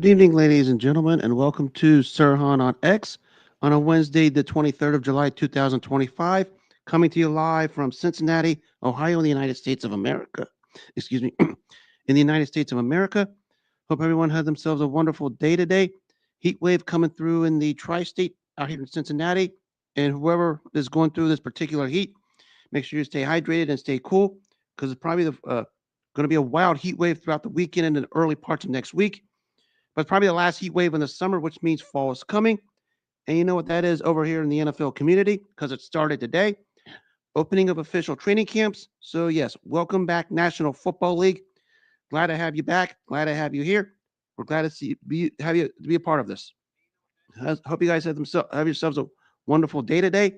Good evening, ladies and gentlemen, and welcome to Sirhan on X on a Wednesday, the 23rd of July, 2025, coming to you live from Cincinnati, Ohio, in the United States of America. Excuse me, in the United States of America. Hope everyone had themselves a wonderful day today. Heat wave coming through in the tri state out here in Cincinnati, and whoever is going through this particular heat, make sure you stay hydrated and stay cool because it's probably going to be a wild heat wave throughout the weekend and the early parts of next week. But it's probably the last heat wave in the summer, which means fall is coming. And you know what that is over here in the NFL community because it started today. Opening of official training camps. So, yes, welcome back, National Football League. Glad to have you back. Glad to have you here. We're glad to have you to be a part of this. Hope you guys have yourselves a wonderful day today.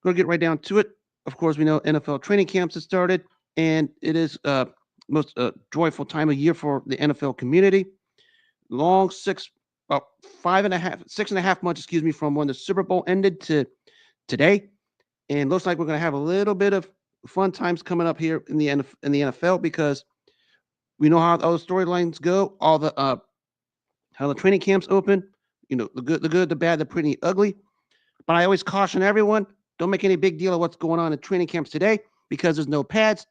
Going to get right down to it. Of course, we know NFL training camps have started, and it is most joyful time of year for the NFL community. Long 6.5 months, excuse me, from when the Super Bowl ended to today. And looks like we're going to have a little bit of fun times coming up here in the NFL because we know how all the storylines go, all the how the training camps open, you know, the good, the bad, the pretty ugly. But I always caution everyone, don't make any big deal of what's going on in training camps today because there's no pads.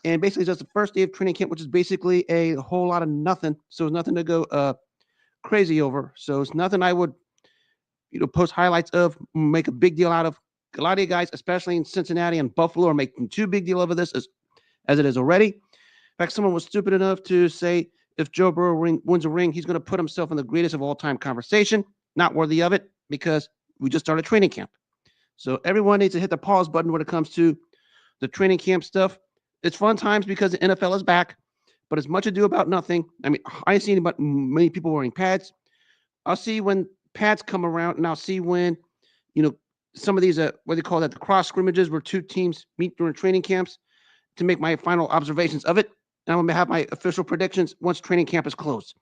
And basically, it's just the first day of training camp, which is basically a whole lot of nothing. So it's nothing to go crazy over. So it's nothing I would, post highlights of, make a big deal out of. A lot of you guys, especially in Cincinnati and Buffalo, are making too big deal over this as it is already. In fact, someone was stupid enough to say if Joe Burrow wins a ring, he's going to put himself in the greatest of all time conversation. Not worthy of it because we just started training camp. So everyone needs to hit the pause button when it comes to the training camp stuff. It's fun times because the NFL is back, but it's much ado about nothing. I mean, I see many people wearing pads. I'll see when pads come around, and I'll see when, some of these, what they call that, the cross scrimmages where two teams meet during training camps to make my final observations of it. And I'm going to have my official predictions once training camp is closed.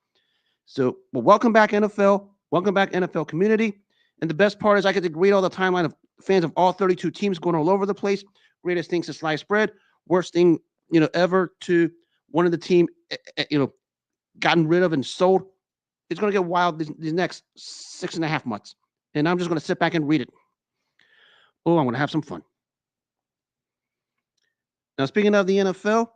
So, well, welcome back, NFL. Welcome back, NFL community. And the best part is I get to read all the timeline of fans of all 32 teams going all over the place. Greatest things to slice bread. Worst thing, ever to one of the team, gotten rid of and sold. It's going to get wild these next 6.5 months. And I'm just going to sit back and read it. Oh, I'm going to have some fun. Now, speaking of the NFL,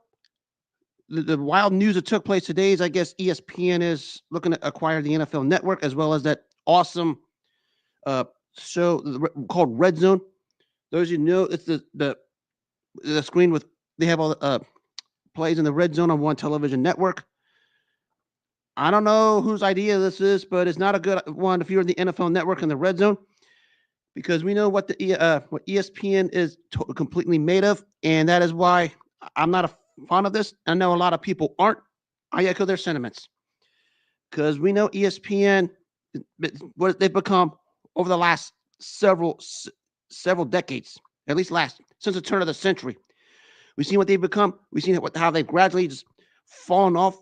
the wild news that took place today is I guess ESPN is looking to acquire the NFL Network as well as that awesome show called Red Zone. Those you know, it's the screen with they have all the plays in the Red Zone on one television network. I don't know whose idea this is, but it's not a good one if you're in the NFL Network in the Red Zone, because we know what what ESPN is completely made of, and that is why I'm not a fan of this. I know a lot of people aren't. I echo their sentiments because we know ESPN, what they've become over the last several decades, at least since the turn of the century. We've seen what they've become. We've seen how they've gradually just fallen off,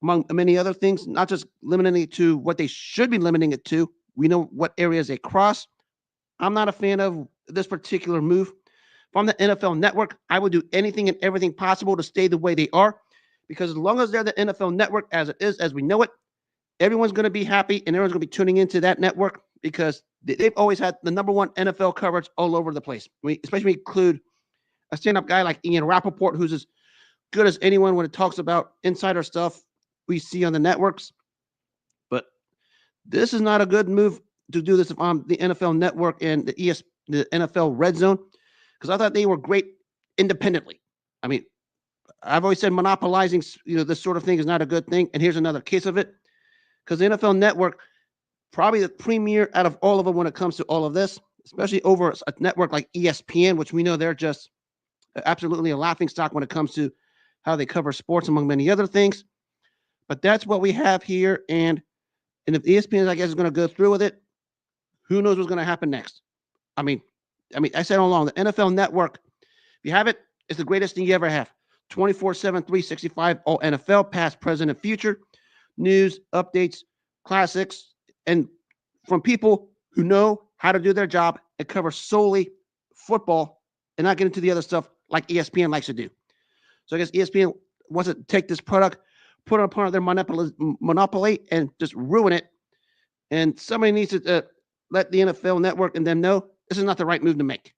among many other things, not just limiting it to what they should be limiting it to. We know what areas they cross. I'm not a fan of this particular move. If I'm the NFL Network, I would do anything and everything possible to stay the way they are, because as long as they're the NFL Network as it is, as we know it, everyone's going to be happy and everyone's going to be tuning into that network because they've always had the number one NFL coverage all over the place. Especially include a stand-up guy like Ian Rappaport, who's as good as anyone when it talks about insider stuff we see on the networks. But this is not a good move to do this on the NFL Network and the NFL Red Zone, because I thought they were great independently. I mean, I've always said monopolizing, this sort of thing is not a good thing, and here's another case of it, because the NFL Network, probably the premier out of all of them when it comes to all of this, especially over a network like ESPN, which we know they're just absolutely a laughingstock when it comes to how they cover sports, among many other things. But that's what we have here, and if ESPN, I guess, is going to go through with it, who knows what's going to happen next? I mean, I said all along, the NFL Network, if you have it, it's the greatest thing you ever have. 24/7, 365, all NFL, past, present, and future, news, updates, classics, and from people who know how to do their job and cover solely football and not get into the other stuff like ESPN likes to do. So I guess ESPN wants to take this product, put it upon their monopoly and just ruin it. And somebody needs to let the NFL Network and them know this is not the right move to make.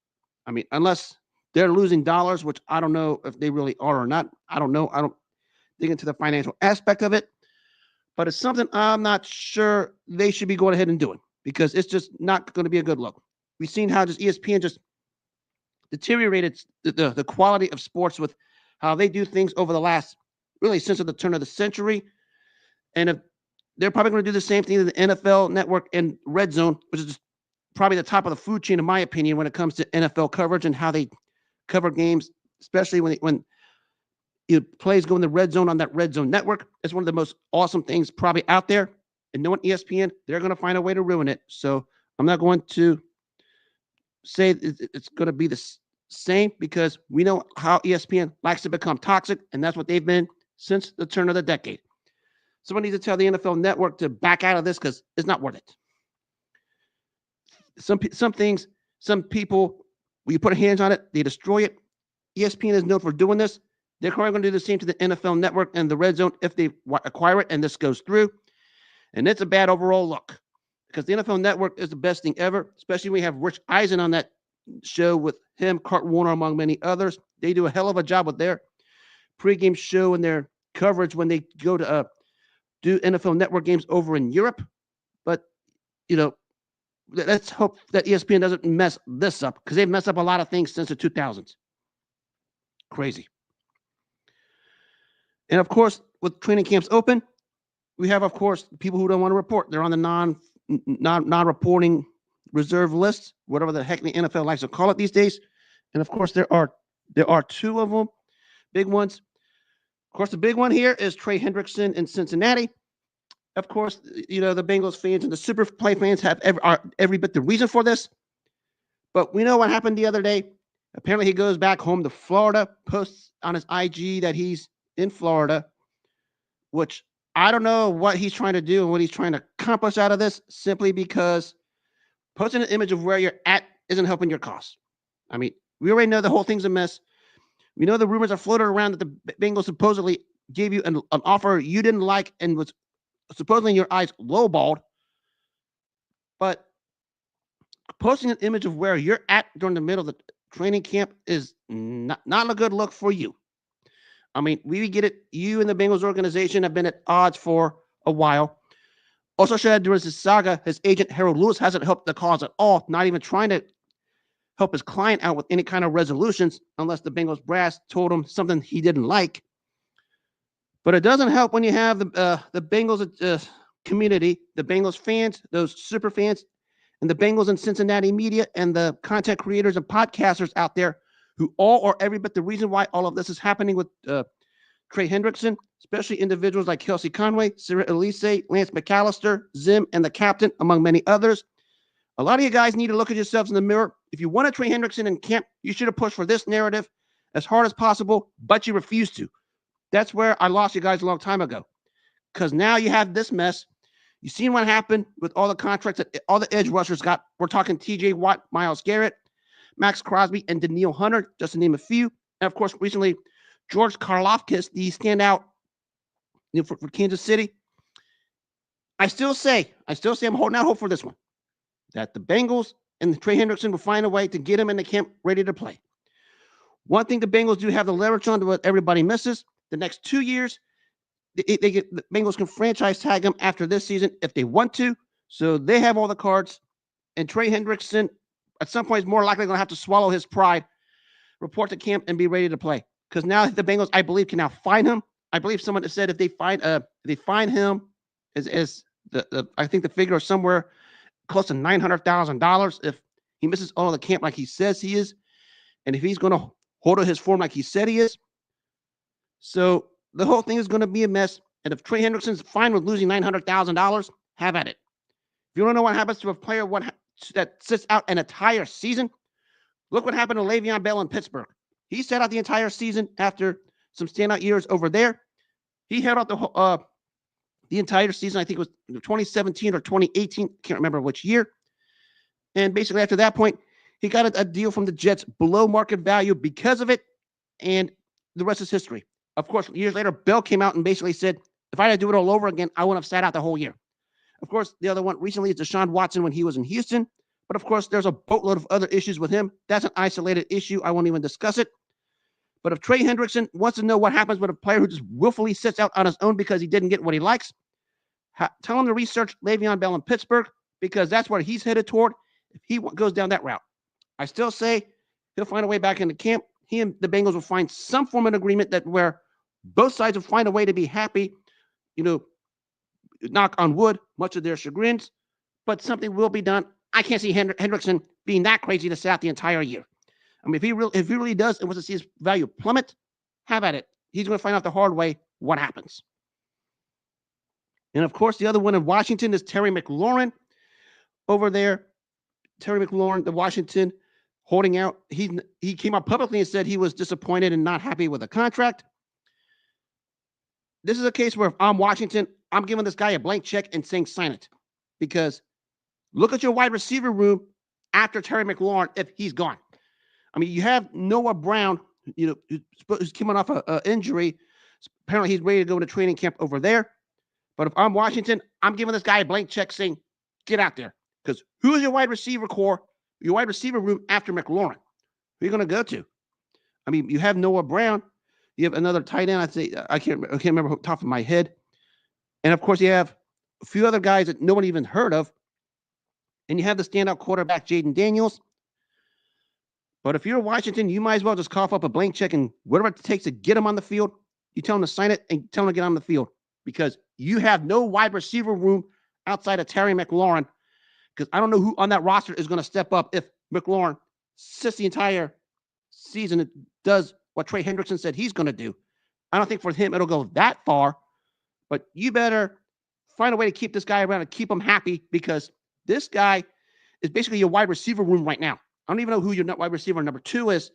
I mean, unless they're losing dollars, which I don't know if they really are or not. I don't know. I don't dig into the financial aspect of it. But it's something I'm not sure they should be going ahead and doing because it's just not going to be a good look. We've seen how just ESPN just deteriorated the quality of sports with how they do things over the last, really since the turn of the century. And if they're probably going to do the same thing to the NFL Network and Red Zone, which is just probably the top of the food chain, in my opinion, when it comes to NFL coverage and how they cover games, especially when plays go in the Red Zone on that Red Zone network. It's one of the most awesome things probably out there. And knowing ESPN, they're going to find a way to ruin it. So I'm not going to say it's going to be the same because we know how ESPN likes to become toxic, and that's what they've been since the turn of the decade. Someone needs to tell the NFL Network to back out of this because it's not worth it. Some things, some people, when you put hands on it, they destroy it. ESPN is known for doing this. They're probably going to do the same to the NFL Network and the Red Zone if they acquire it and this goes through. And it's a bad overall look because the NFL Network is the best thing ever, especially when you have Rich Eisen on that show with him, Kurt Warner, among many others. They do a hell of a job with their pregame show and their coverage when they go to do NFL Network games over in Europe. But, let's hope that ESPN doesn't mess this up because they've messed up a lot of things since the 2000s. Crazy. And, of course, with training camps open, we have, of course, people who don't want to report. They're on the non-reporting reserve list, whatever the heck the NFL likes to call it these days. And, of course, there are two of them, big ones. Of course, the big one here is Trey Hendrickson in Cincinnati. Of course, the Bengals fans and the Super Play fans have every bit the reason for this. But we know what happened the other day. Apparently, he goes back home to Florida, posts on his IG that he's in Florida, which I don't know what he's trying to do and what he's trying to accomplish out of this, simply because posting an image of where you're at isn't helping your cause. I mean, we already know the whole thing's a mess. We know the rumors are floated around that the Bengals supposedly gave you an offer you didn't like and was supposedly in your eyes lowballed. But posting an image of where you're at during the middle of the training camp is not a good look for you. I mean, we get it. You and the Bengals organization have been at odds for a while. Also, shared during this saga, his agent, Harold Lewis, hasn't helped the cause at all, not even trying to help his client out with any kind of resolutions unless the Bengals brass told him something he didn't like. But it doesn't help when you have the Bengals community, the Bengals fans, those super fans, and the Bengals and Cincinnati media and the content creators and podcasters out there who all are every bit the reason why all of this is happening with Trey Hendrickson, especially individuals like Kelsey Conway, Sarah Elise, Lance McAllister, Zim, and the captain, among many others. A lot of you guys need to look at yourselves in the mirror. If you wanted Trey Hendrickson in camp, you should have pushed for this narrative as hard as possible, but you refused to. That's where I lost you guys a long time ago, because now you have this mess. You've seen what happened with all the contracts that all the edge rushers got. We're talking TJ Watt, Myles Garrett, Max Crosby, and Danielle Hunter, just to name a few. And, of course, recently, George Karlaftis, the standout for Kansas City. I still say I'm holding out hope for this one, that the Bengals and Trey Hendrickson will find a way to get him in the camp ready to play. One thing the Bengals do have the leverage on to what everybody misses, the next 2 years, the Bengals can franchise tag him after this season if they want to. So they have all the cards. And Trey Hendrickson, at some point, is more likely going to have to swallow his pride, report to camp, and be ready to play. Because now the Bengals, I believe, can now find him. I believe someone has said if they find him, I think the figure is somewhere close to $900,000 if he misses all of the camp like he says he is, and if he's going to hold to his form like he said he is. So the whole thing is going to be a mess. And if Trey Hendrickson's fine with losing $900,000, have at it. If you don't know what happens to a player that sits out an entire season, look what happened to Le'Veon Bell in Pittsburgh. He sat out the entire season after some standout years over there. He held out the entire season. I think it was 2017 or 2018. Can't remember which year. And basically after that point, he got a deal from the Jets below market value because of it. And the rest is history. Of course, years later, Bell came out and basically said, If I had to do it all over again, I wouldn't have sat out the whole year. Of course, the other one recently is Deshaun Watson when he was in Houston. But of course, there's a boatload of other issues with him. That's an isolated issue. I won't even discuss it. But if Trey Hendrickson wants to know what happens with a player who just willfully sits out on his own because he didn't get what he likes, tell him to research Le'Veon Bell in Pittsburgh, because that's where he's headed toward if he goes down that route. I still say he'll find a way back into camp. He and the Bengals will find some form of agreement that where both sides will find a way to be happy, knock on wood, much of their chagrins, but something will be done. I can't see Hendrickson being that crazy to sit out the entire year. I mean, if he really does and wants to see his value plummet, have at it. He's going to find out the hard way what happens. And of course, the other one in Washington is Terry McLaurin over there. Terry McLaurin, the Washington, holding out. He came out publicly and said he was disappointed and not happy with the contract. This is a case where if I'm Washington, I'm giving this guy a blank check and saying sign it, because look at your wide receiver room after Terry McLaurin if he's gone. I mean, you have Noah Brown, who's coming off an injury. Apparently, he's ready to go into training camp over there. But if I'm Washington, I'm giving this guy a blank check saying, get out there. Because who is your wide receiver core, your wide receiver room after McLaurin? Who are you going to go to? I mean, you have Noah Brown. You have another tight end. I can't remember off the top of my head. And of course, you have a few other guys that no one even heard of. And you have the standout quarterback, Jaden Daniels. But if you're Washington, you might as well just cough up a blank check and whatever it takes to get him on the field, you tell him to sign it and tell him to get on the field, because you have no wide receiver room outside of Terry McLaurin, because I don't know who on that roster is going to step up if McLaurin sits the entire season and does what Trey Hendrickson said he's going to do. I don't think for him it'll go that far, but you better find a way to keep this guy around and keep him happy, because this guy is basically your wide receiver room right now. I don't even know who your wide receiver number 2 is,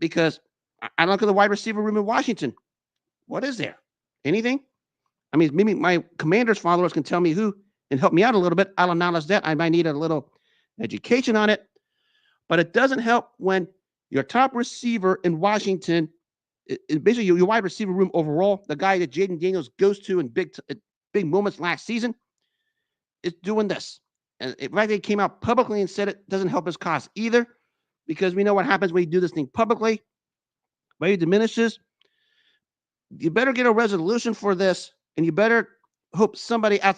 because I look at the wide receiver room in Washington. What is there? Anything? I mean, maybe my Commanders followers can tell me who and help me out a little bit. I'll acknowledge that. I might need a little education on it. But it doesn't help when your top receiver in Washington, basically your wide receiver room overall, the guy that Jaden Daniels goes to in big moments last season, is doing this. And in fact, they came out publicly and said it doesn't help his cause either, because we know what happens when you do this thing publicly. Value diminishes. You better get a resolution for this, and you better hope somebody at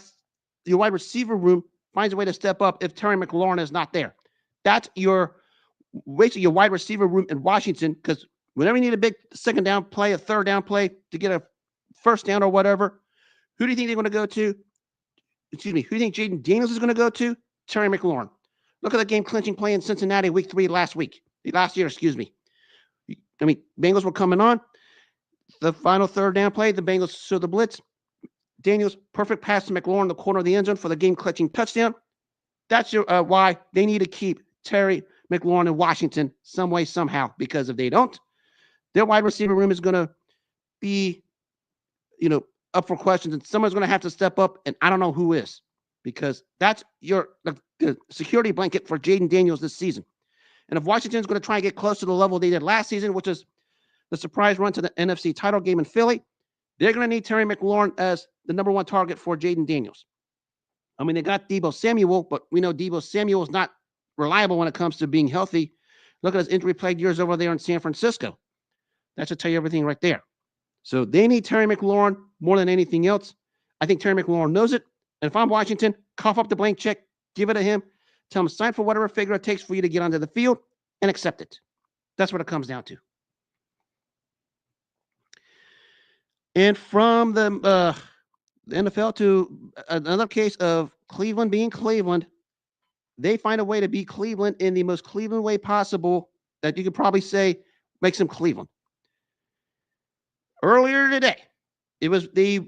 your wide receiver room finds a way to step up if Terry McLaurin is not there. That's basically your wide receiver room in Washington, because whenever you need a big second down play, a third down play to get a first down or whatever, who do you think they're going to go to? Who do you think Jaden Daniels is going to go to? Terry McLaurin. Look at the game-clinching play in Cincinnati week 3 last year. I mean, Bengals were coming on. The final third down play, the Bengals showed the blitz. Daniels, perfect pass to McLaurin, the corner of the end zone for the game-clinching touchdown. That's why they need to keep Terry McLaurin in Washington some way, somehow, because if they don't, their wide receiver room is going to be, up for questions, and someone's going to have to step up, and I don't know who is, because that's the security blanket for Jaden Daniels this season. And if Washington's going to try and get close to the level they did last season, which is the surprise run to the NFC title game in Philly, they're going to need Terry McLaurin as the number 1 target for Jaden Daniels. I mean, they got Deebo Samuel, but we know Deebo Samuel is not reliable when it comes to being healthy. Look at his injury-plagued years over there in San Francisco. That should tell you everything right there. So they need Terry McLaurin more than anything else. I think Terry McLaurin knows it. And if I'm Washington, cough up the blank check, give it to him, tell him sign for whatever figure it takes for you to get onto the field, and accept it. That's what it comes down to. And from the NFL to another case of Cleveland being Cleveland, they find a way to beat Cleveland in the most Cleveland way possible that you could probably say makes them Cleveland. Earlier today, they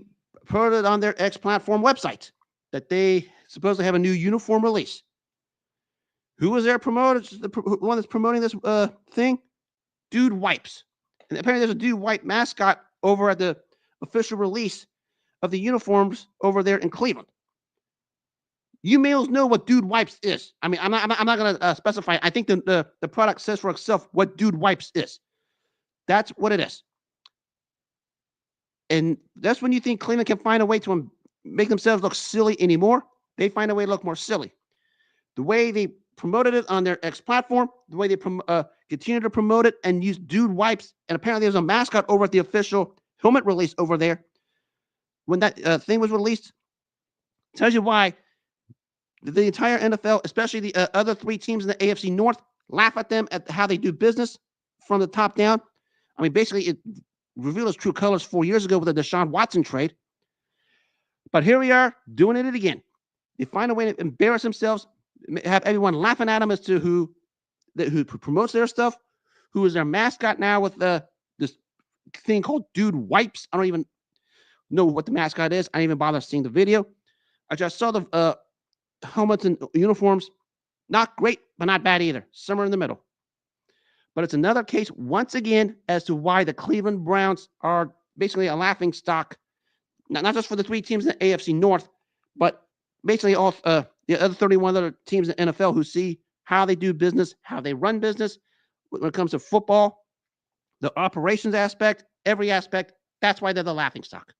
put it on their X platform website that they supposedly have a new uniform release. Who was their promoter? The one that's promoting this thing? Dude Wipes. And apparently there's a Dude Wipe mascot over at the official release of the uniforms over there in Cleveland. You males know what Dude Wipes is. I mean, I'm not going to specify. I think the product says for itself what Dude Wipes is. That's what it is. And that's when you think Cleveland can find a way to make themselves look silly anymore. They find a way to look more silly. The way they promoted it on their X platform, the way they continue to promote it and use dude wipes. And apparently there's a mascot over at the official helmet release over there. When that thing was released, tells you why the entire NFL, especially the other three teams in the AFC North, laugh at them at how they do business from the top down. I mean, basically, it revealed its true colors 4 years ago with the Deshaun Watson trade. But here we are doing it again. They find a way to embarrass themselves, have everyone laughing at them as to who promotes their stuff, who is their mascot now with this thing called Dude Wipes. I don't even know what the mascot is. I didn't even bother seeing the video. I just saw the helmets and uniforms. Not great, but not bad either. Somewhere in the middle. But it's another case, once again, as to why the Cleveland Browns are basically a laughing stock, not just for the three teams in the AFC North, but basically all the other 31 other teams in the NFL who see how they do business, how they run business when it comes to football, the operations aspect, every aspect. That's why they're the laughing stock.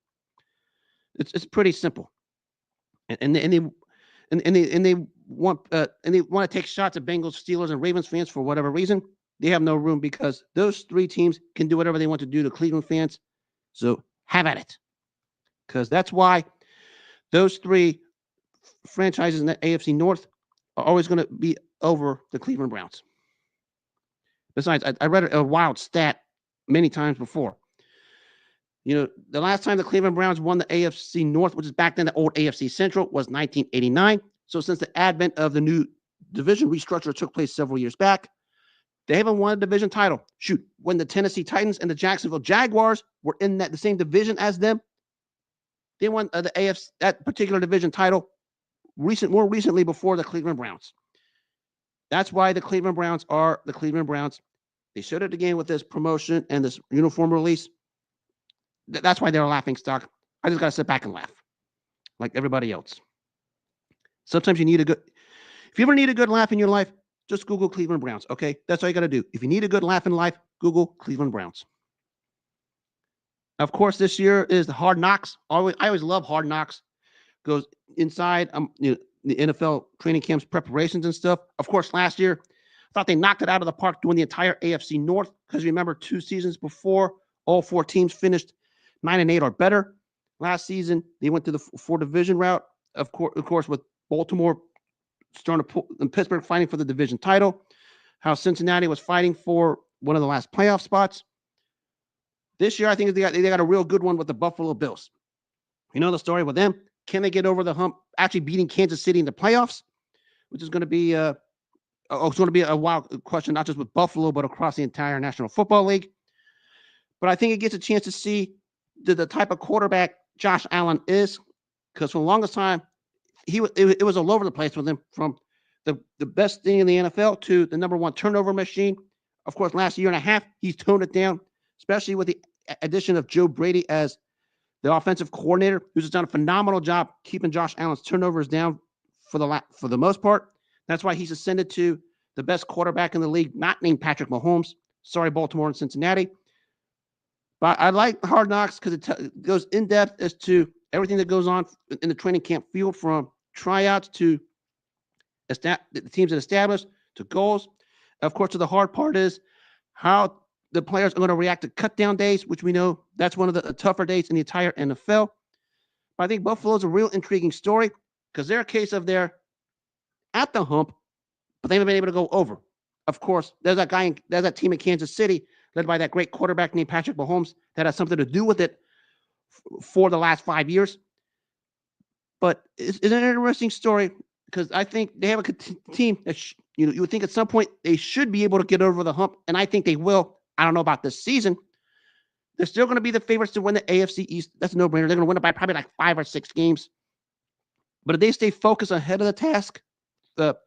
It's pretty simple, and they want to take shots at Bengals, Steelers, and Ravens fans for whatever reason. They have no room because those three teams can do whatever they want to do to Cleveland fans. So have at it, because that's why those three franchises in the AFC North are always going to be over the Cleveland Browns. Besides, I read a wild stat many times before. You know, the last time the Cleveland Browns won the AFC North, which is back then the old AFC Central, was 1989. So since the advent of the new division restructure took place several years back, they haven't won a division title. Shoot, when the Tennessee Titans and the Jacksonville Jaguars were in the same division as them, they won the AFC, that particular division title more recently before the Cleveland Browns. That's why the Cleveland Browns are the Cleveland Browns. They showed it again with this promotion and this uniform release. That's why they're a laughing stock. I just got to sit back and laugh like everybody else. Sometimes you need if you ever need a good laugh in your life, just Google Cleveland Browns, okay? That's all you got to do. If you need a good laugh in life, Google Cleveland Browns. Of course, this year is the Hard Knocks. I always love Hard Knocks. Goes inside the NFL training camps, preparations and stuff. Of course, last year, I thought they knocked it out of the park doing the entire AFC North because remember 2 seasons before, all 4 teams finished 9-8 or better. Last season, they went to the 4 division route. Of course, with Baltimore starting to pull, and Pittsburgh fighting for the division title. How Cincinnati was fighting for one of the last playoff spots. This year, I think they got a real good one with the Buffalo Bills. You know the story with them. Can they get over the hump, actually beating Kansas City in the playoffs? Which is going to be it's going to be a wild question, not just with Buffalo, but across the entire National Football League. But I think it gets a chance to see the type of quarterback Josh Allen is, because for the longest time, it was all over the place with him, from the best thing in the NFL to the number 1 turnover machine. Of course, last year and a half, he's toned it down, especially with the addition of Joe Brady as the offensive coordinator, who's done a phenomenal job keeping Josh Allen's turnovers down for the most part. That's why he's ascended to the best quarterback in the league, not named Patrick Mahomes. Sorry, Baltimore and Cincinnati. But I like Hard Knocks because it goes in depth as to everything that goes on in the training camp field, from tryouts to the teams that established to goals. Of course, the hard part is how the players are going to react to cut down days, which we know that's one of the tougher days in the entire NFL. But I think Buffalo's a real intriguing story because they're a case of they're at the hump, but they haven't been able to go over. Of course, there's that team in Kansas City led by that great quarterback named Patrick Mahomes that has something to do with it for the last 5 years. But it's an interesting story because I think they have a team that you would think at some point they should be able to get over the hump, and I think they will. I don't know about this season. They're still going to be the favorites to win the AFC East. That's a no-brainer. They're going to win it by probably like 5 or 6 games. But if they stay focused ahead of the task throughout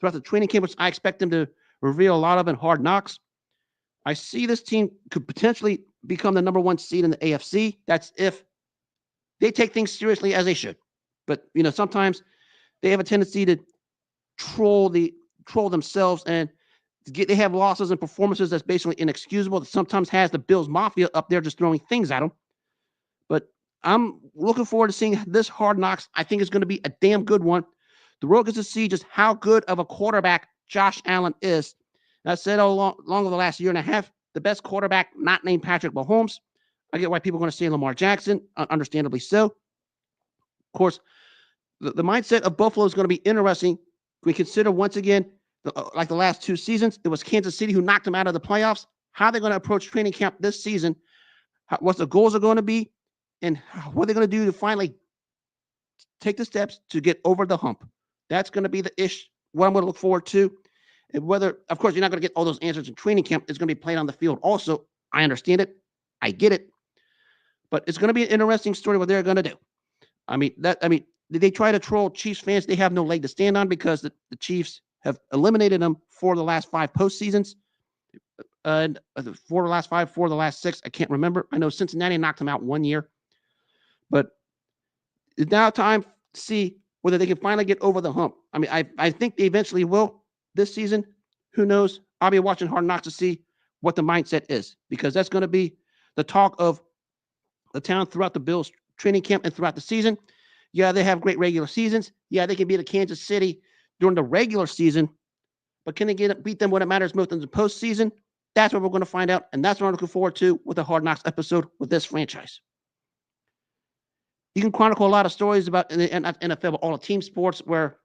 the training camp, which I expect them to reveal a lot of in Hard Knocks, I see this team could potentially become the number 1 seed in the AFC. That's if they take things seriously as they should. But, sometimes they have a tendency to troll themselves, and they have losses and performances that's basically inexcusable. That sometimes has the Bills Mafia up there just throwing things at them. But I'm looking forward to seeing this Hard Knocks. I think it's going to be a damn good one. The world gets to see just how good of a quarterback Josh Allen is. And I said all along the last year and a half, the best quarterback not named Patrick Mahomes. I get why people are going to say Lamar Jackson, understandably so. Of course, the mindset of Buffalo is going to be interesting. We consider once again, like the last two seasons, it was Kansas City who knocked them out of the playoffs. How they're going to approach training camp this season, what the goals are going to be, and what they're going to do to finally take the steps to get over the hump. That's going to be what I'm going to look forward to. And whether, of course, you're not going to get all those answers in training camp. It's going to be played on the field. Also, I understand it. I get it. But it's going to be an interesting story what they're going to do. Did they try to troll Chiefs fans? They have no leg to stand on because the Chiefs have eliminated them for the last 5 postseasons. For the last 5, for the last 6, I can't remember. I know Cincinnati knocked them out 1 year. But it's now time to see whether they can finally get over the hump. I think they eventually will this season. Who knows? I'll be watching Hard Knocks to see what the mindset is, because that's going to be the talk of the town throughout the Bills training camp and throughout the season. Yeah, they have great regular seasons. Yeah, they can beat Kansas City during the regular season, but can they beat them when it matters most in the postseason? That's what we're going to find out, and that's what I'm looking forward to with the Hard Knocks episode with this franchise. You can chronicle a lot of stories about in the NFL, all the team sports, where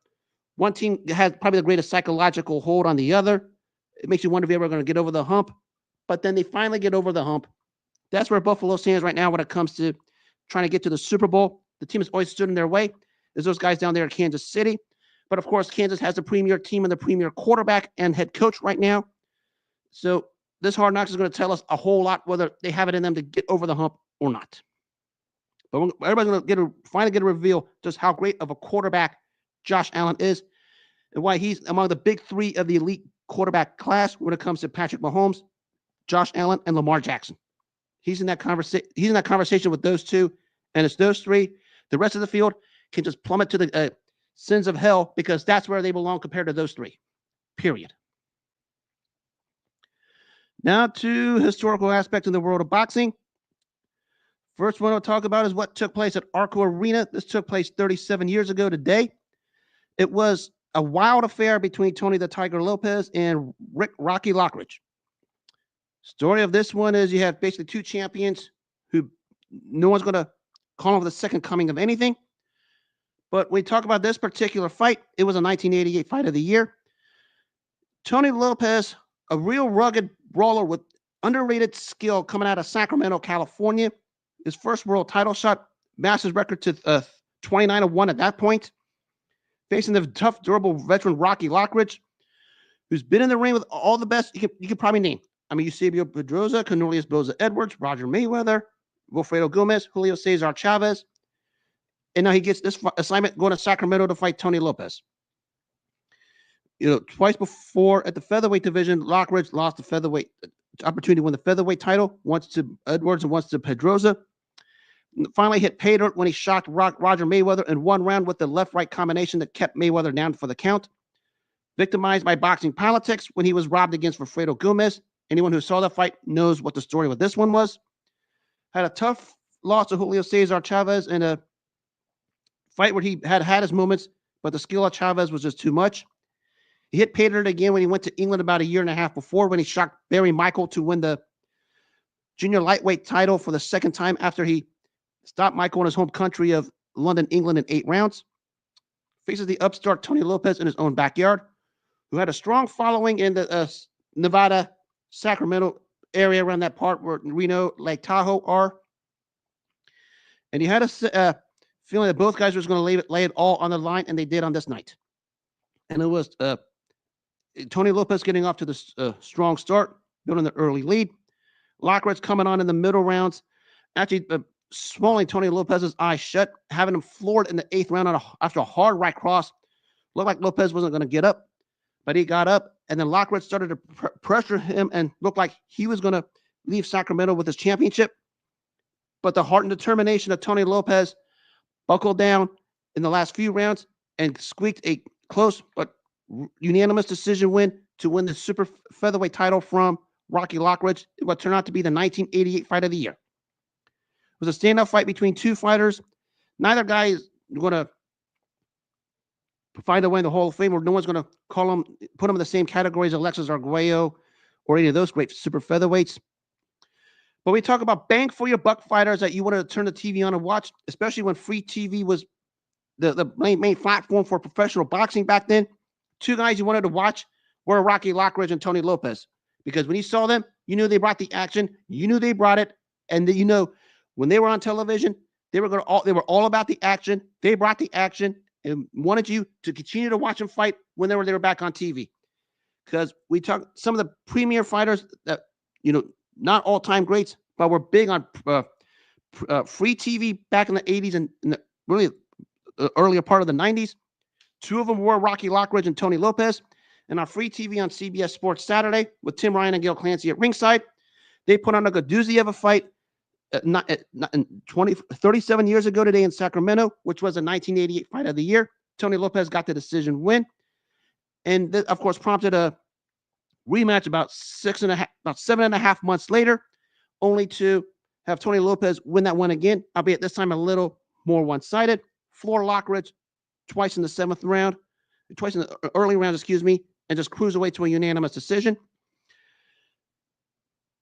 one team has probably the greatest psychological hold on the other. It makes you wonder if they're ever going to get over the hump, but then they finally get over the hump. That's where Buffalo stands right now when it comes to trying to get to the Super Bowl. The team has always stood in their way. There's those guys down there in Kansas City. But, of course, Kansas has the premier team and the premier quarterback and head coach right now. So this Hard Knocks is going to tell us a whole lot whether they have it in them to get over the hump or not. But everybody's going to finally get a reveal just how great of a quarterback Josh Allen is and why he's among the big 3 of the elite quarterback class when it comes to Patrick Mahomes, Josh Allen, and Lamar Jackson. He's in that conversation with those 2, and it's those 3. The rest of the field can just plummet to the sins of hell, because that's where they belong compared to those 3. Period. Now to historical aspect in the world of boxing. First one I'll talk about is what took place at Arco Arena. This took place 37 years ago today. It was a wild affair between Tony the Tiger Lopez and Rocky Lockridge. Story of this one is you have basically 2 champions who no one's going to call them the second coming of anything. But when we talk about this particular fight, it was a 1988 Fight of the Year. Tony Lopez, a real rugged brawler with underrated skill coming out of Sacramento, California. His first world title shot, Masters record to 29-1 at that point. Facing the tough, durable veteran Rocky Lockridge, who's been in the ring with all the best you could probably name. Eusebio Pedroza, Cornelius Boza Edwards, Roger Mayweather, Wilfredo Gomez, Julio Cesar Chavez. And now he gets this assignment going to Sacramento to fight Tony Lopez. Twice before at the featherweight division, Lockridge lost the featherweight opportunity to win the featherweight title, once to Edwards and once to Pedroza. Finally hit pay dirt when he shocked Roger Mayweather in 1 round with the left-right combination that kept Mayweather down for the count. Victimized by boxing politics when he was robbed against Wilfredo Gomez. Anyone who saw the fight knows what the story with this one was. Had a tough loss to Julio Cesar Chavez in a fight where he had his moments, but the skill of Chavez was just too much. He hit pay dirt again when he went to England about 1.5 years before, when he shocked Barry Michael to win the junior lightweight title for the second time after he stopped Michael in his home country of London, England in 8 rounds. Faces the upstart Tony Lopez in his own backyard, who had a strong following in the Nevada, Sacramento area around that part where Reno, Lake Tahoe are. And he had a feeling that both guys were going to lay it all on the line, and they did on this night. And it was Tony Lopez getting off to the strong start, building the early lead. Lockridge coming on in the middle rounds, actually swallowing Tony Lopez's eyes shut, having him floored in the 8th round after a hard right cross. Looked like Lopez wasn't going to get up, but he got up, and then Lockridge started to pressure him and looked like he was going to leave Sacramento with his championship. But the heart and determination of Tony Lopez buckled down in the last few rounds and squeaked a close but unanimous decision win to win the super featherweight title from Rocky Lockridge, what turned out to be the 1988 Fight of the Year. was a standout fight between two fighters. Neither guy is going to find a way in the Hall of Fame, or no one's going to put them in the same category as Alexis Arguello or any of those great super featherweights. But we talk about bang for your buck fighters that you want to turn the TV on and watch, especially when free TV was the main platform for professional boxing back then. Two guys you wanted to watch were Rocky Lockridge and Tony Lopez, because when you saw them, you knew they brought the action, you knew they brought it, and you know when they were on television, they were all about the action. They brought the action and wanted you to continue to watch them fight when they were back on TV. Because we talk some of the premier fighters that, not all-time greats, but were big on free TV back in the 80s and really the earlier part of the 90s. Two of them were Rocky Lockridge and Tony Lopez. And on free TV on CBS Sports Saturday with Tim Ryan and Gail Clancy at ringside, they put on a doozy of a fight 37 years ago today in Sacramento, which was a 1988 Fight of the Year. Tony Lopez got the decision win. And this, of course, prompted a rematch about 7.5 months later, only to have Tony Lopez win that one again, albeit this time a little more one-sided. Floor Lockridge twice in the early rounds, and just cruise away to a unanimous decision.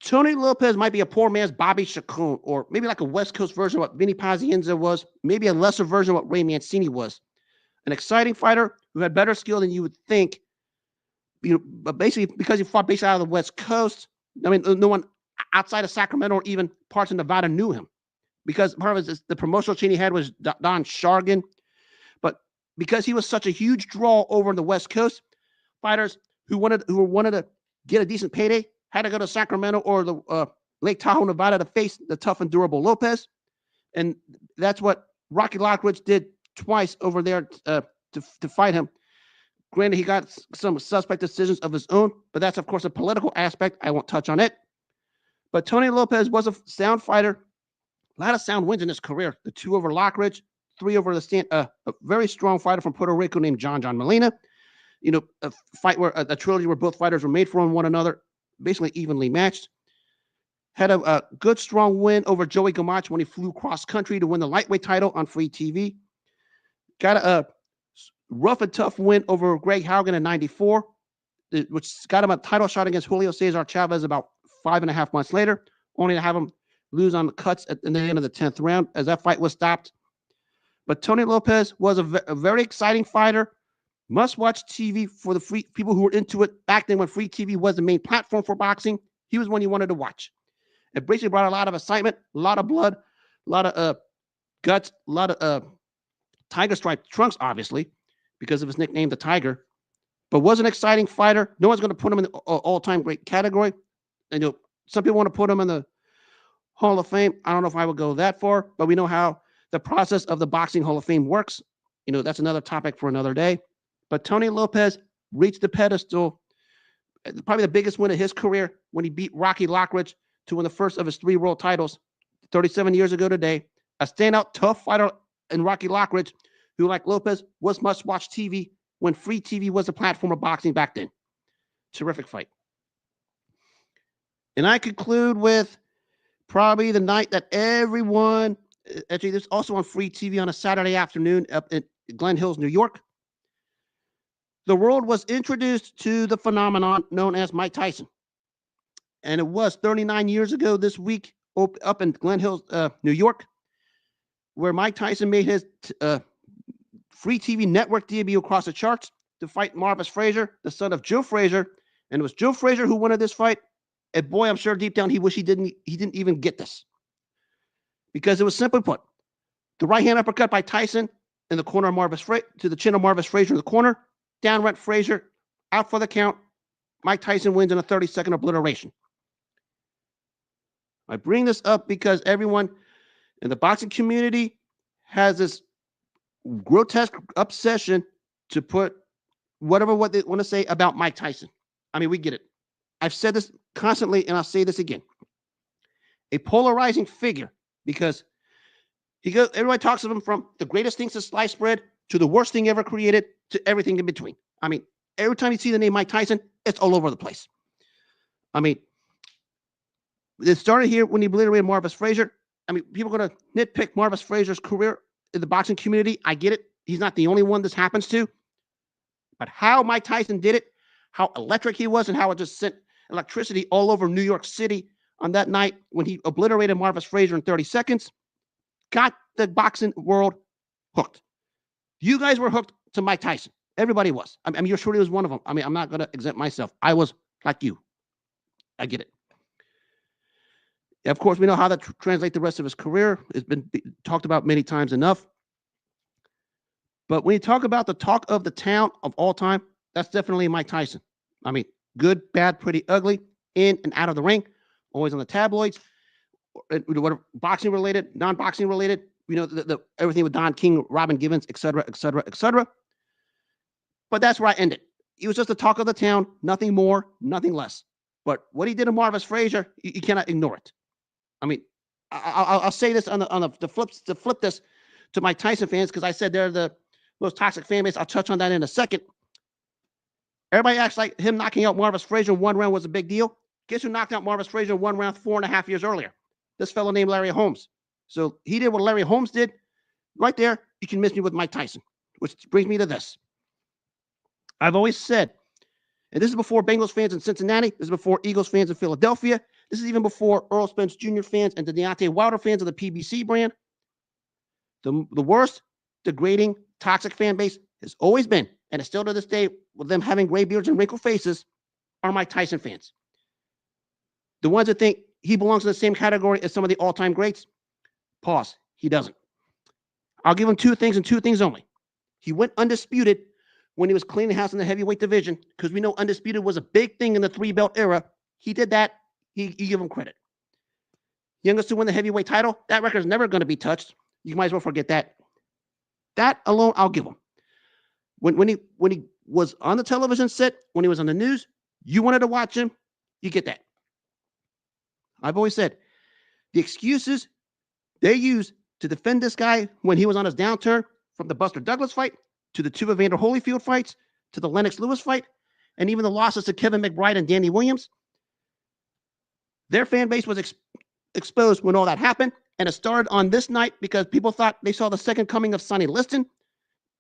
Tony Lopez might be a poor man's Bobby Chacon, or maybe like a West Coast version of what Vinny Pazienza was, maybe a lesser version of what Ray Mancini was. An exciting fighter who had better skill than you would think, but basically because he fought basically out of the West Coast, I mean, no one outside of Sacramento or even parts of Nevada knew him, because part of the promotional chain he had was Don Shargan. But because he was such a huge draw over on the West Coast, fighters who wanted to get a decent payday had to go to Sacramento or the Lake Tahoe, Nevada to face the tough and durable Lopez. And that's what Rocky Lockridge did twice over there to fight him. Granted, he got some suspect decisions of his own, but that's, of course, a political aspect. I won't touch on it. But Tony Lopez was a sound fighter. A lot of sound wins in his career. The 2 over Lockridge, 3 over a very strong fighter from Puerto Rico named John Molina. A fight where a trilogy where both fighters were made for one another, basically evenly matched. Had a good, strong win over Joey Gamache when he flew cross-country to win the lightweight title on free TV. Got a rough and tough win over Greg Haugen in 94, which got him a title shot against Julio Cesar Chavez about 5.5 months later, only to have him lose on the cuts at the end of the 10th round as that fight was stopped. But Tony Lopez was a very exciting fighter. Must-watch TV for the free people who were into it back then when free TV was the main platform for boxing. He was one you wanted to watch. It basically brought a lot of excitement, a lot of blood, a lot of guts, a lot of tiger striped trunks, obviously, because of his nickname, the Tiger. But was an exciting fighter. No one's going to put him in the all-time great category. And some people want to put him in the Hall of Fame. I don't know if I would go that far, but we know how the process of the Boxing Hall of Fame works. That's another topic for another day. But Tony Lopez reached the pedestal, probably the biggest win of his career, when he beat Rocky Lockridge to win the first of his 3 world titles 37 years ago today. A standout, tough fighter in Rocky Lockridge, who, like Lopez, was must-watch TV when free TV was the platform of boxing back then. Terrific fight. And I conclude with probably the night that everyone, actually, this is also on free TV on a Saturday afternoon up in Glen Hills, New York. The world was introduced to the phenomenon known as Mike Tyson. And it was 39 years ago this week up in Glen Hills, New York, where Mike Tyson made his free TV network debut across the charts to fight Marvis Frazier, the son of Joe Frazier. And it was Joe Frazier who wanted this fight. And boy, I'm sure deep down he wished he didn't even get this. Because it was simply put, the right hand uppercut by Tyson in the corner of to the chin of Marvis Frazier in the corner. Down went Frazier, out for the count. Mike Tyson wins in a 30-second obliteration. I bring this up because everyone in the boxing community has this grotesque obsession to put what they want to say about Mike Tyson. I mean, we get it. I've said this constantly, and I'll say this again. A polarizing figure, because everybody talks of him from the greatest things to sliced bread to the worst thing ever created to everything in between. I mean, every time you see the name Mike Tyson, it's all over the place. I mean, it started here when he obliterated Marvis Frazier. I mean, people are going to nitpick Marvis Frazier's career in the boxing community. I get it. He's not the only one this happens to. But how Mike Tyson did it, how electric he was, and how it just sent electricity all over New York City on that night when he obliterated Marvis Frazier in 30 seconds, got the boxing world hooked. You guys were hooked to Mike Tyson. Everybody was. I mean, you're sure he was one of them. I mean, I'm not going to exempt myself. I was like you. I get it. Of course, we know how that translates the rest of his career. It's been talked about many times enough. But when you talk about the talk of the town of all time, that's definitely Mike Tyson. I mean, good, bad, pretty, ugly, in and out of the ring, always on the tabloids, whatever, boxing related, non-boxing related, you know, the everything with Don King, Robin Givens, et cetera, et cetera, et cetera. But that's where I ended. He was just the talk of the town, nothing more, nothing less. But what he did to Marvis Frazier, you cannot ignore it. I mean, I'll say this on the flip this to Mike Tyson fans, because I said they're the most toxic fan base. I'll touch on that in a second. Everybody acts like him knocking out Marvis Frazier in one round was a big deal. Guess who knocked out Marvis Frazier in one round 4.5 years earlier? This fellow named Larry Holmes. So he did what Larry Holmes did. Right there, you can miss me with Mike Tyson, which brings me to this. I've always said, and this is before Bengals fans in Cincinnati, this is before Eagles fans in Philadelphia, this is even before Earl Spence Jr. fans and the Deontay Wilder fans of the PBC brand. The worst, degrading, toxic fan base has always been, and it's still to this day, with them having gray beards and wrinkled faces, are Mike Tyson fans. The ones that think he belongs in the same category as some of the all-time greats, pause. He doesn't. I'll give him two things and two things only. He went undisputed when he was cleaning house in the heavyweight division, because we know undisputed was a big thing in the three-belt era. He did that. You give him credit. Youngest to win the heavyweight title, that record is never going to be touched. You might as well forget that. That alone, I'll give him. When he was on the television set, when he was on the news, you wanted to watch him, you get that. I've always said, the excuses they use to defend this guy when he was on his downturn, from the Buster Douglas fight, to the two Evander Holyfield fights, to the Lennox Lewis fight, and even the losses to Kevin McBride and Danny Williams, their fan base was exposed when all that happened. And it started on this night because people thought they saw the second coming of Sonny Liston.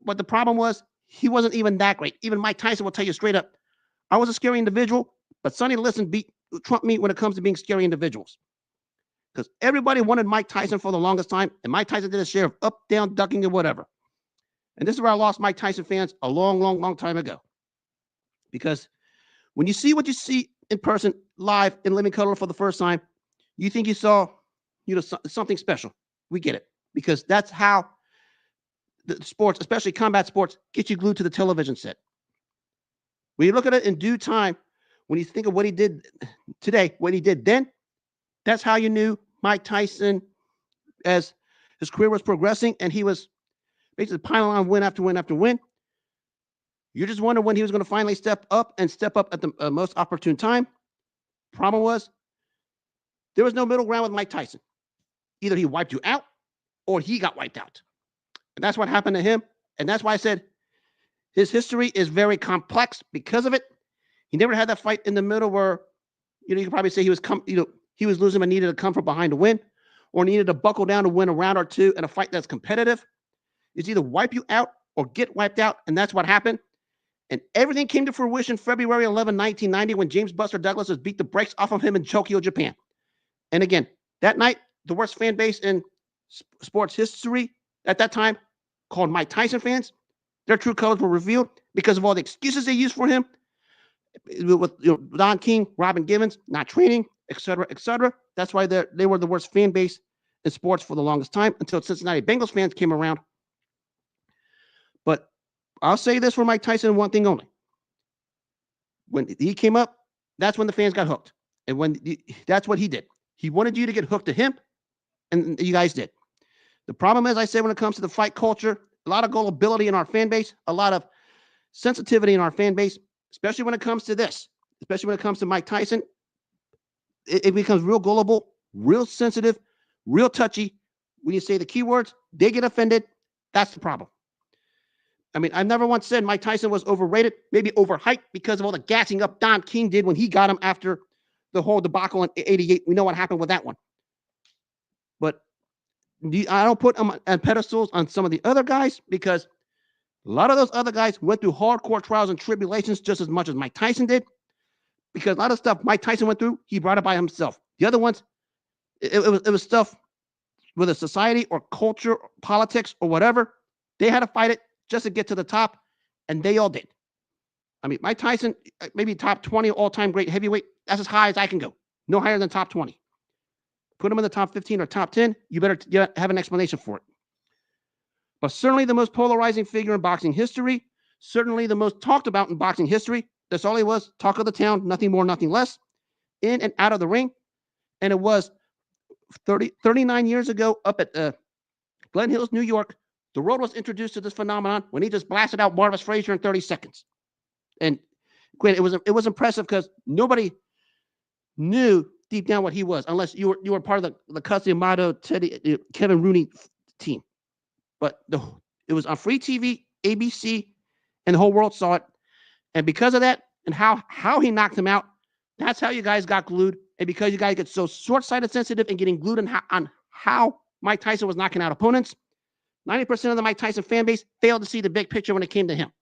But the problem was, he wasn't even that great. Even Mike Tyson will tell you straight up, I was a scary individual, but Sonny Liston beat Trump me when it comes to being scary individuals. Because everybody wanted Mike Tyson for the longest time, and Mike Tyson did a share of up, down, ducking, and whatever. And this is where I lost Mike Tyson fans a long, long, long time ago. Because when you see what you see in person, live, in living color for the first time, you think you saw, you know, something special. We get it. Because that's how the sports, especially combat sports, get you glued to the television set. When you look at it in due time, when you think of what he did today, what he did then, that's how you knew Mike Tyson, as his career was progressing and he was basically piling on win after win after win. You just wonder when he was going to finally step up at the most opportune time. Problem was, there was no middle ground with Mike Tyson. Either he wiped you out or he got wiped out. And that's what happened to him. And that's why I said his history is very complex because of it. He never had that fight in the middle where, you know, you could probably say he was he was losing and needed to come from behind to win, or needed to buckle down to win a round or two in a fight that's competitive. It's either wipe you out or get wiped out. And that's what happened. And everything came to fruition February 11, 1990, when James Buster Douglas was beat the brakes off of him in Tokyo, Japan. And again, that night, the worst fan base in sports history at that time, called Mike Tyson fans, their true colors were revealed because of all the excuses they used for him, with Don King, Robin Givens, not training, et cetera, et cetera. That's why they were the worst fan base in sports for the longest time, until Cincinnati Bengals fans came around. But I'll say this for Mike Tyson, one thing only. When he came up, that's when the fans got hooked. And that's what he did. He wanted you to get hooked to him, and you guys did. The problem is, I say, when it comes to the fight culture, a lot of gullibility in our fan base, a lot of sensitivity in our fan base, especially when it comes to this, especially when it comes to Mike Tyson. It becomes real gullible, real sensitive, real touchy. When you say the keywords, they get offended. That's the problem. I mean, I've never once said Mike Tyson was overrated, maybe overhyped because of all the gassing up Don King did when he got him after the whole debacle in '88. We know what happened with that one. But I don't put them on pedestals on some of the other guys because a lot of those other guys went through hardcore trials and tribulations just as much as Mike Tyson did. Because a lot of stuff Mike Tyson went through, he brought it by himself. The other ones, it was stuff with a society or culture, or politics or whatever. They had to fight it just to get to the top, and they all did. I mean, Mike Tyson, maybe top 20 all-time great heavyweight. That's as high as I can go. No higher than top 20. Put him in the top 15 or top 10, you better have an explanation for it. But certainly the most polarizing figure in boxing history, certainly the most talked about in boxing history. That's all he was, talk of the town, nothing more, nothing less, in and out of the ring. And it was 39 years ago up at Glen Hills, New York. The world was introduced to this phenomenon when he just blasted out Marvis Frazier in 30 seconds. And granted, it was impressive because nobody knew deep down what he was, unless you were part of the Custody Amato, Kevin Rooney team. But it was on free TV, ABC, and the whole world saw it. And because of that, and how he knocked him out, that's how you guys got glued. And because you guys get so short-sighted sensitive and getting glued on how Mike Tyson was knocking out opponents, 90% of the Mike Tyson fan base failed to see the big picture when it came to him.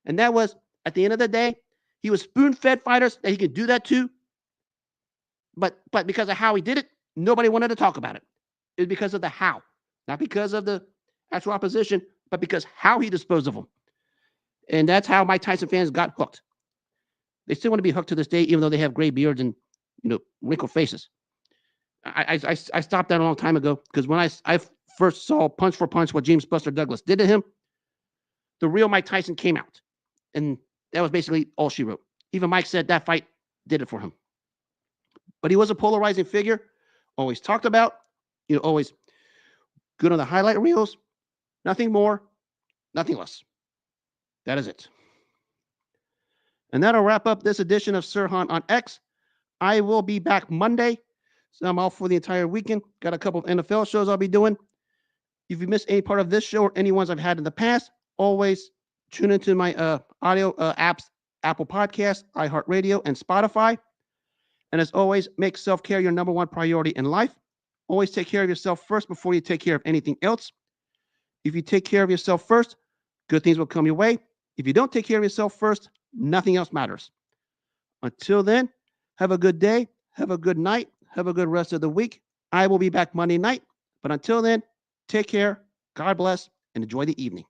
And that was, at the end of the day, he was spoon-fed fighters that he could do that to. But because of how he did it, nobody wanted to talk about it. It was because of the how. Not because of the actual opposition, but because how he disposed of them. And that's how Mike Tyson fans got hooked. They still want to be hooked to this day, even though they have gray beards and wrinkled faces. I stopped that a long time ago because when I first saw punch for punch what James Buster Douglas did to him, the real Mike Tyson came out. And that was basically all she wrote. Even Mike said that fight did it for him. But he was a polarizing figure, always talked about, always good on the highlight reels. Nothing more, nothing less. That is it. And that'll wrap up this edition of Sirhan on X. I will be back Monday. So I'm off for the entire weekend. Got a couple of NFL shows I'll be doing. If you missed any part of this show or any ones I've had in the past, always tune into my audio apps, Apple Podcasts, iHeartRadio, and Spotify. And as always, make self-care your number one priority in life. Always take care of yourself first before you take care of anything else. If you take care of yourself first, good things will come your way. If you don't take care of yourself first, nothing else matters. Until then, have a good day, have a good night, have a good rest of the week. I will be back Monday night. But until then, take care, God bless, and enjoy the evening.